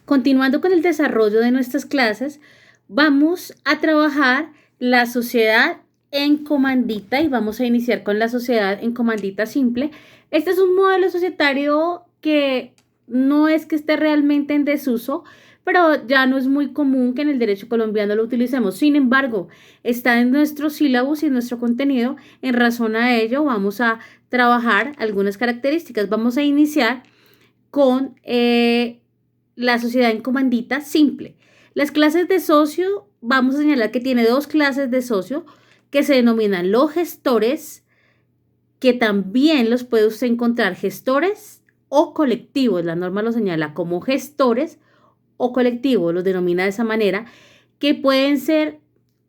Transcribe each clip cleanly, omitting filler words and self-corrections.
Continuando con el desarrollo de nuestras clases, vamos a trabajar la sociedad en comandita y vamos a iniciar con la sociedad en comandita simple. Este es un modelo societario que no es que esté realmente en desuso, pero ya no es muy común que en el derecho colombiano lo utilicemos. Sin embargo, está en nuestro sílabus y en nuestro contenido. En razón a ello, vamos a trabajar algunas características. Vamos a iniciar con la sociedad en comandita simple. Las clases de socio, vamos a señalar que tiene dos clases de socio que se denominan los gestores, que también los puede usted encontrar gestores o colectivos. La norma lo señala como gestores o colectivos, los denomina de esa manera, que pueden ser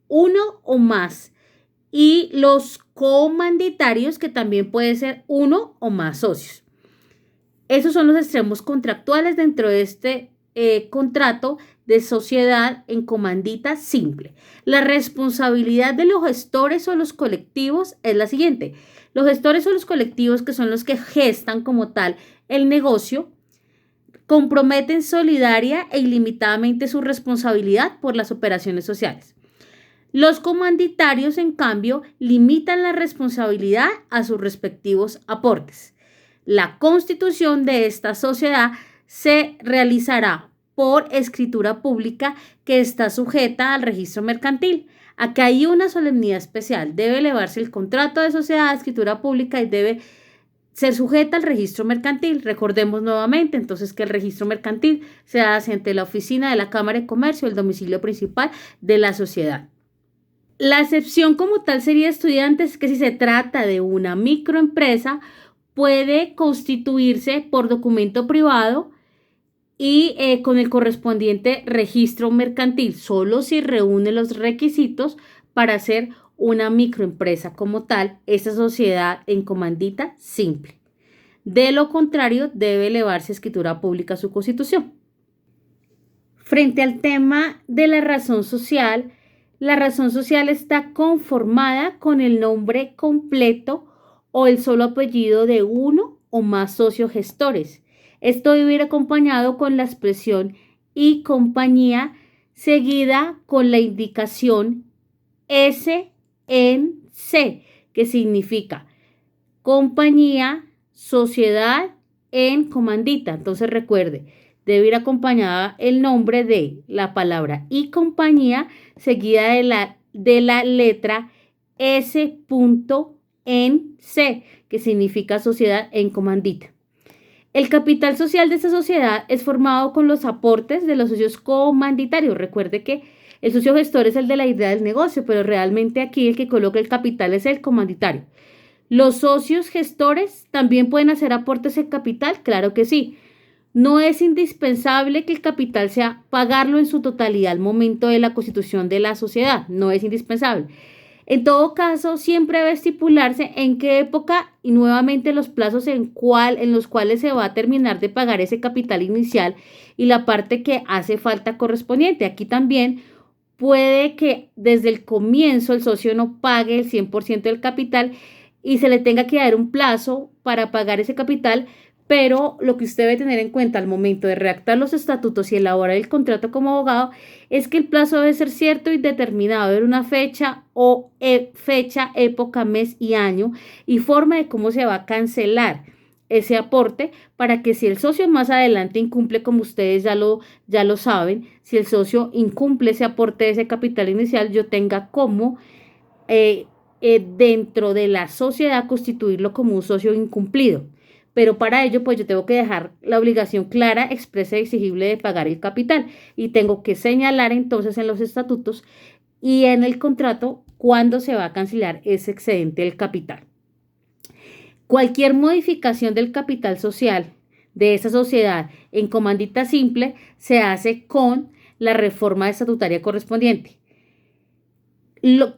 uno o más. Y los comanditarios, que también puede ser uno o más socios. Esos son los extremos contractuales dentro de este contrato de sociedad en comandita simple. La responsabilidad de los gestores o los colectivos es la siguiente. Los gestores o los colectivos, que son los que gestan como tal el negocio, comprometen solidaria e ilimitadamente su responsabilidad por las operaciones sociales. Los comanditarios, en cambio, limitan la responsabilidad a sus respectivos aportes. La constitución de esta sociedad se realizará por escritura pública que está sujeta al registro mercantil. Acá hay una solemnidad especial. Debe elevarse el contrato de sociedad a escritura pública y debe ser sujeta al registro mercantil. Recordemos nuevamente entonces que el registro mercantil se hace ante la oficina de la Cámara de Comercio, el domicilio principal de la sociedad. La excepción como tal sería estudiantes, que si se trata de una microempresa, puede constituirse por documento privado y con el correspondiente registro mercantil, solo si reúne los requisitos para ser una microempresa como tal, esa sociedad en comandita simple. De lo contrario, debe elevarse a escritura pública su constitución. Frente al tema de la razón social está conformada con el nombre completo o el solo apellido de uno o más socios gestores. Esto debe ir acompañado con la expresión y compañía, seguida con la indicación SNC, que significa compañía, sociedad en comandita. Entonces recuerde, debe ir acompañada el nombre de la palabra y compañía, seguida de la letra S.NC, que significa sociedad en comandita. El capital social de esta sociedad es formado con los aportes de los socios comanditarios. Recuerde que el socio gestor es el de la idea del negocio, pero realmente aquí el que coloca el capital es el comanditario. ¿Los socios gestores también pueden hacer aportes en capital? Claro que sí. No es indispensable que el capital sea pagarlo en su totalidad al momento de la constitución de la sociedad. No es indispensable. En todo caso, siempre debe estipularse en qué época y nuevamente los plazos en los cuales se va a terminar de pagar ese capital inicial y la parte que hace falta correspondiente. Aquí también puede que desde el comienzo el socio no pague el 100% del capital y se le tenga que dar un plazo para pagar ese capital, pero lo que usted debe tener en cuenta al momento de redactar los estatutos y elaborar el contrato como abogado es que el plazo debe ser cierto y determinado, debe haber una fecha fecha, época, mes y año y forma de cómo se va a cancelar ese aporte para que si el socio más adelante incumple, como ustedes ya lo saben, si el socio incumple ese aporte de ese capital inicial, yo tenga como dentro de la sociedad constituirlo como un socio incumplido. Pero para ello, pues yo tengo que dejar la obligación clara, expresa y exigible de pagar el capital. Y tengo que señalar entonces en los estatutos y en el contrato cuándo se va a cancelar ese excedente del capital. Cualquier modificación del capital social de esa sociedad en comandita simple se hace con la reforma estatutaria correspondiente.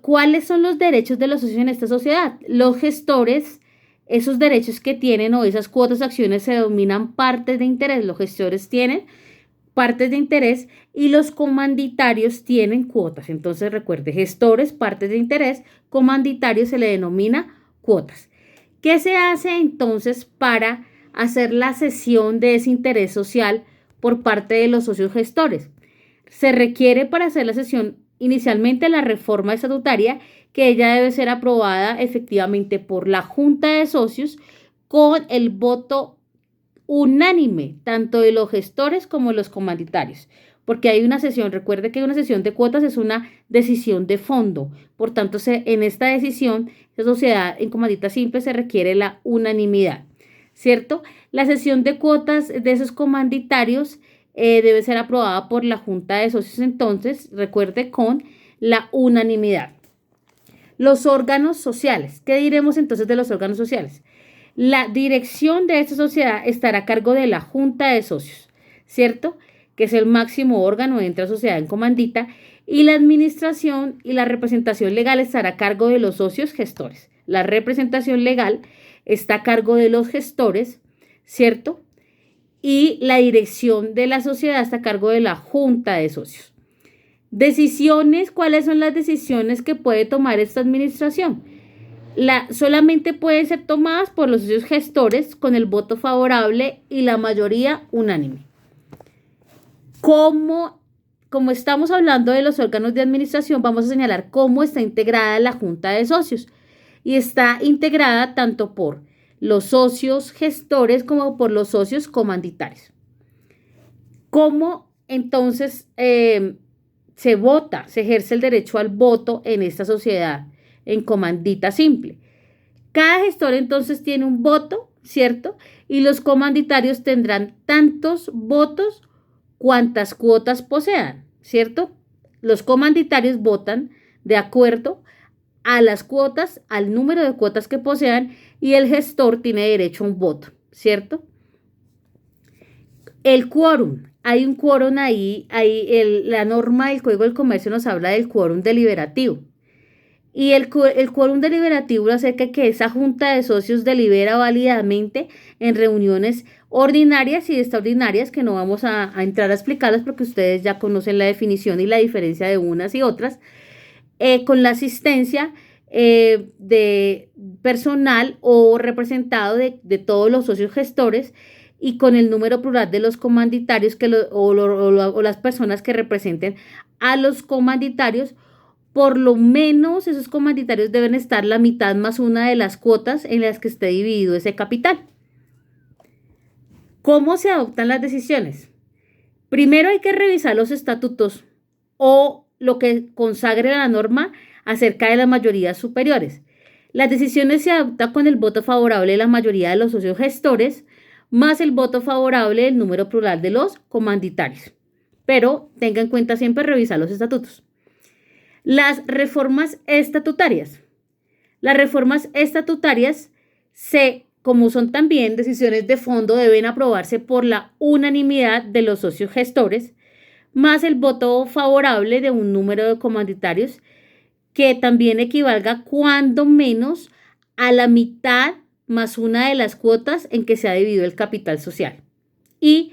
¿Cuáles son los derechos de los socios en esta sociedad? Los gestores, esos derechos que tienen o esas cuotas de acciones se denominan partes de interés. Los gestores tienen partes de interés y los comanditarios tienen cuotas. Entonces recuerde, gestores, partes de interés, comanditarios se le denomina cuotas. ¿Qué se hace entonces para hacer la cesión de ese interés social por parte de los socios gestores. Se requiere para hacer la sesión inicialmente la reforma estatutaria, que ella debe ser aprobada efectivamente por la Junta de Socios con el voto unánime, tanto de los gestores como de los comanditarios. Porque hay una sesión, recuerde que una sesión de cuotas es una decisión de fondo. Por tanto, en esta decisión de sociedad en comandita simple se requiere la unanimidad, ¿cierto? La sesión de cuotas de esos comanditarios debe ser aprobada por la Junta de Socios, entonces, recuerde, con la unanimidad. Los órganos sociales. ¿Qué diremos entonces de los órganos sociales? La dirección de esta sociedad estará a cargo de la Junta de Socios, ¿cierto?, que es el máximo órgano dentro de la sociedad en comandita, y la administración y la representación legal estará a cargo de los socios gestores. La representación legal está a cargo de los gestores, ¿cierto? Y la dirección de la sociedad está a cargo de la Junta de Socios. Decisiones, ¿cuáles son las decisiones que puede tomar esta administración? Solamente pueden ser tomadas por los socios gestores con el voto favorable y la mayoría unánime. Como estamos hablando de los órganos de administración, vamos a señalar cómo está integrada la Junta de Socios. Y está integrada tanto por los socios gestores como por los socios comanditarios. ¿Cómo entonces se vota, se ejerce el derecho al voto en esta sociedad en comandita simple? Cada gestor entonces tiene un voto, ¿cierto? Y los comanditarios tendrán tantos votos cuantas cuotas posean, ¿cierto? Los comanditarios votan de acuerdo a las cuotas, al número de cuotas que posean, y el gestor tiene derecho a un voto, ¿cierto? El quórum, hay un quórum ahí la norma del Código del Comercio nos habla del quórum deliberativo. Y el quórum deliberativo acerca que esa Junta de Socios delibera válidamente en reuniones ordinarias y extraordinarias, que no vamos a entrar a explicarlas porque ustedes ya conocen la definición y la diferencia de unas y otras, con la asistencia de personal o representado de todos los socios gestores y con el número plural de los comanditarios o las personas que representen a los comanditarios. Por lo menos esos comanditarios deben estar la mitad más una de las cuotas en las que esté dividido ese capital. ¿Cómo se adoptan las decisiones? Primero hay que revisar los estatutos o lo que consagre la norma acerca de las mayorías superiores. Las decisiones se adoptan con el voto favorable de la mayoría de los socios gestores, más el voto favorable del número plural de los comanditarios. Pero tenga en cuenta siempre revisar los estatutos. Las reformas estatutarias. Las reformas estatutarias, como son también decisiones de fondo, deben aprobarse por la unanimidad de los socios gestores, más el voto favorable de un número de comanditarios que también equivalga cuando menos a la mitad más una de las cuotas en que se ha dividido el capital social. Y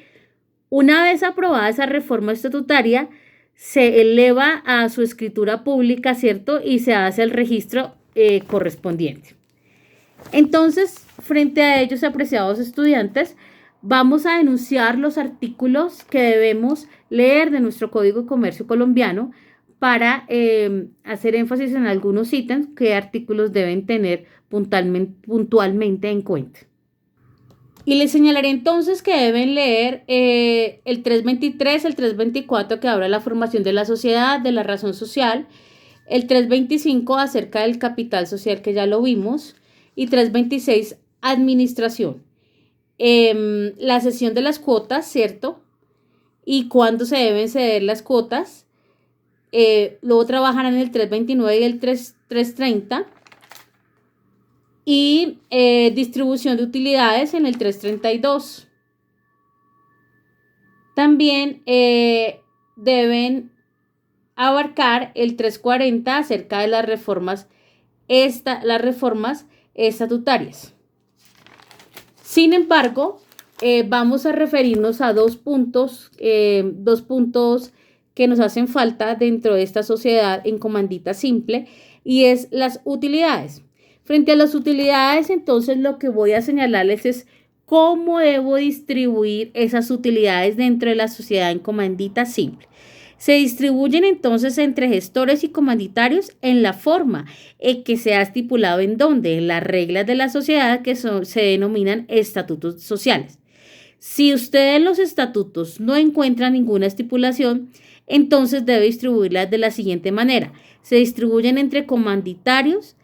una vez aprobada esa reforma estatutaria, se eleva a su escritura pública, ¿cierto? Y se hace el registro correspondiente. Entonces, frente a ellos, apreciados estudiantes, vamos a enunciar los artículos que debemos leer de nuestro Código de Comercio colombiano para hacer énfasis en algunos ítems que artículos deben tener puntualmente en cuenta. Y les señalaré entonces que deben leer el 323, el 324 que habla de la formación de la sociedad, de la razón social, el 325 acerca del capital social que ya lo vimos y 326 administración. La cesión de las cuotas, ¿cierto? Y cuándo se deben ceder las cuotas. Luego trabajarán en el 329 y el 330. Y distribución de utilidades en el 332. También deben abarcar el 340 acerca de las reformas estatutarias. Sin embargo, vamos a referirnos a dos puntos que nos hacen falta dentro de esta sociedad en comandita simple, y es las utilidades. Frente a las utilidades, entonces, lo que voy a señalarles es cómo debo distribuir esas utilidades dentro de la sociedad en comandita simple. Se distribuyen entonces entre gestores y comanditarios en la forma en que se ha estipulado en donde, en las reglas de la sociedad que se denominan estatutos sociales. Si usted en los estatutos no encuentra ninguna estipulación, entonces debe distribuirlas de la siguiente manera. Se distribuyen entre comanditarios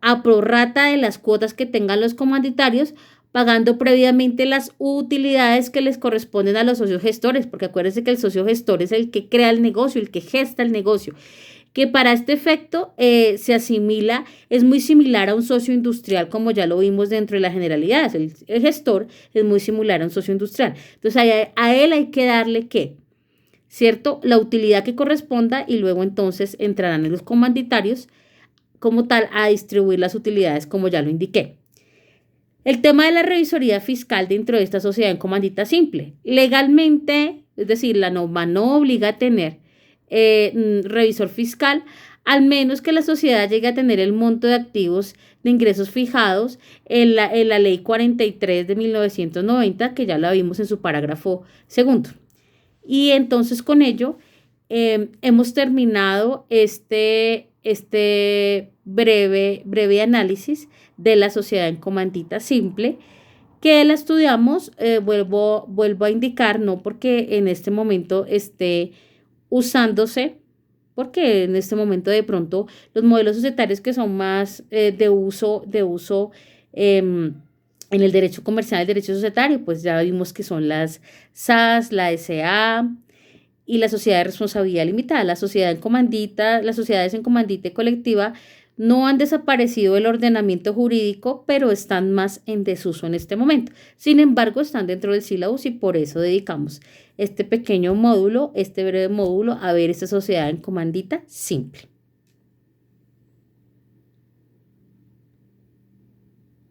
a prorrata de las cuotas que tengan los comanditarios, pagando previamente las utilidades que les corresponden a los socios gestores, porque acuérdense que el socio gestor es el que crea el negocio, el que gesta el negocio, que para este efecto se asimila, es muy similar a un socio industrial, como ya lo vimos dentro de las generalidades. El gestor es muy similar a un socio industrial. Entonces, a él hay que darle, ¿qué? ¿Cierto? La utilidad que corresponda y luego entonces entrarán en los comanditarios como tal a distribuir las utilidades, como ya lo indiqué. El tema de la revisoría fiscal dentro de esta sociedad en comandita simple. Legalmente, es decir, la norma no obliga a tener revisor fiscal, al menos que la sociedad llegue a tener el monto de activos de ingresos fijados en la ley 43 de 1990, que ya la vimos en su parágrafo segundo. Y entonces con ello hemos terminado este breve análisis de la sociedad en comandita simple, que la estudiamos, vuelvo a indicar, no porque en este momento esté usándose, porque en este momento de pronto los modelos societarios que son más de uso en el derecho comercial, el derecho societario, pues ya vimos que son las SAS, la SA y la sociedad de responsabilidad limitada. Las sociedades en comandita y colectiva no han desaparecido del ordenamiento jurídico, pero están más en desuso en este momento. Sin embargo, están dentro del sílabus y por eso dedicamos este pequeño módulo, este breve módulo, a ver esta sociedad en comandita simple.